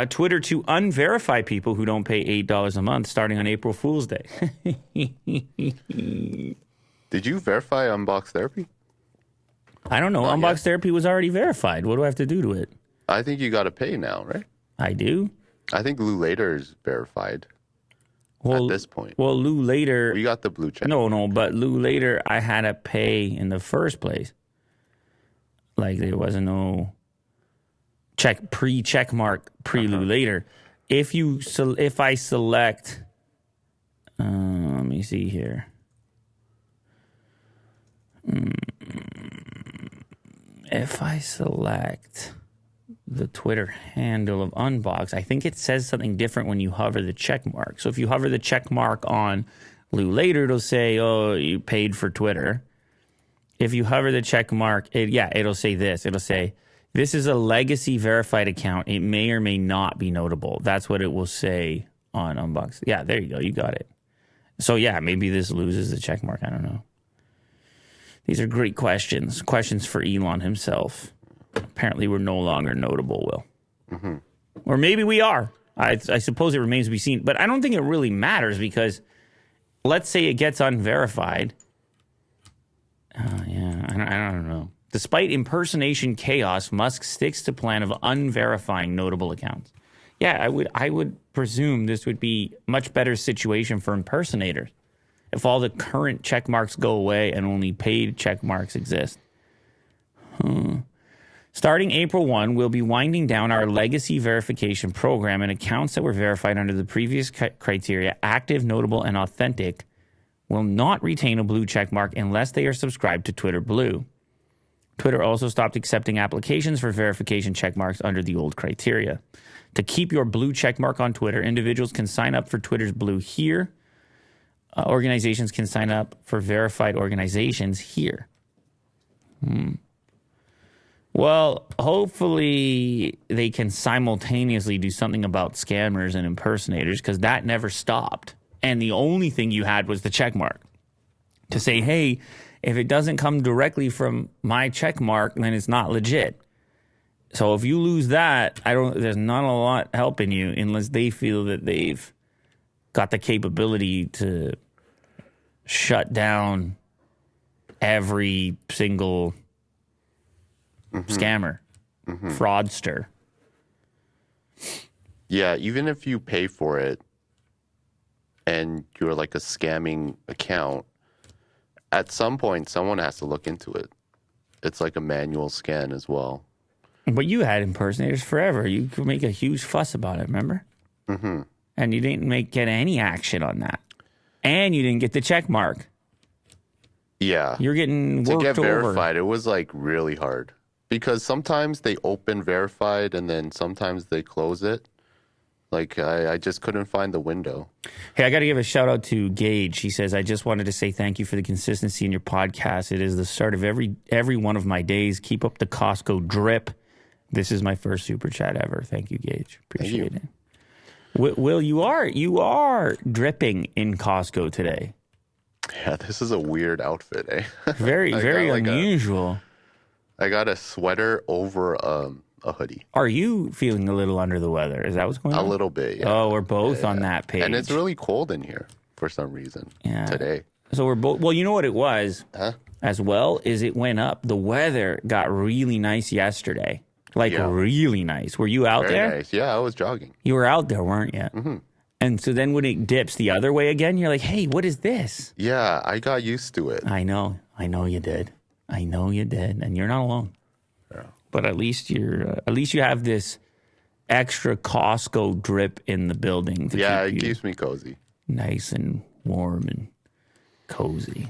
Twitter to unverify people who don't pay $8 a month starting on April Fool's Day. Did you verify Unbox Therapy? I don't know. Not Unbox yet. Therapy was already verified. What do I have to do to it? I think you got to pay now, right? I do? I think Lou Later is verified at this point. Well, Lou Later... We got the blue check. No, but Lou Later, I had to pay in the first place. Like, there wasn't no pre-check mark, pre-Lou Later. If I select... let me see here. If I select the Twitter handle of Unbox, I think it says something different when you hover the check mark. So if you hover the check mark on Lou Later, it'll say, oh, you paid for Twitter. If you hover the check mark, it'll say this. It'll say, this is a legacy verified account. It may or may not be notable. That's what it will say on Unbox. Yeah, there you go. You got it. So yeah, maybe this loses the check mark. I don't know. These are great questions. Questions for Elon himself. Apparently, we're no longer notable, Will. Mm-hmm. Or maybe we are. I suppose it remains to be seen. But I don't think it really matters because let's say it gets unverified. I don't know. Despite impersonation chaos, Musk sticks to plan of unverifying notable accounts. Yeah, I would presume this would be much better situation for impersonators if all the current check marks go away and only paid check marks exist. Starting April 1, we'll be winding down our legacy verification program, and accounts that were verified under the previous criteria, active, notable, and authentic, will not retain a blue check mark unless they are subscribed to Twitter Blue. Twitter also stopped accepting applications for verification check marks under the old criteria. To keep your blue check mark on Twitter, individuals can sign up for Twitter's Blue here. Organizations can sign up for verified organizations here. Well, hopefully they can simultaneously do something about scammers and impersonators because that never stopped. And the only thing you had was the check mark to say, hey, if it doesn't come directly from my check mark, then it's not legit. So if you lose that, there's not a lot helping you unless they feel that they've got the capability to shut down every single scammer, fraudster. Yeah, even if you pay for it and you're like a scamming account, at some point someone has to look into it. It's like a manual scan as well. But you had impersonators forever. You could make a huge fuss about it, remember? Mm-hmm. And you didn't get any action on that. And you didn't get the check mark. Yeah. You're getting worked over. To get verified, it was like really hard. Because sometimes they open verified and then sometimes they close it. Like, I just couldn't find the window. Hey, I got to give a shout out to Gage. He says, I just wanted to say thank you for the consistency in your podcast. It is the start of every one of my days. Keep up the Costco drip. This is my first super chat ever. Thank you, Gage. Appreciate it. Will, you are dripping in Costco today. Yeah, this is a weird outfit, eh? Very, very unusual. I got a sweater over a hoodie. Are you feeling a little under the weather? Is that what's going on? A little bit, yeah. Oh, we're both on that page. And it's really cold in here for some reason today. So we're both, well, you know what it was as well, is it went up. The weather got really nice yesterday. Really nice. Were you out there? Nice. Yeah, I was jogging. You were out there, weren't you? Mm-hmm. And so then when it dips the other way again, you're like, hey, what is this? Yeah, I got used to it. I know you did. And you're not alone. Yeah. But at least you have this extra Costco drip in the building. It keeps me cozy. Nice and warm and cozy.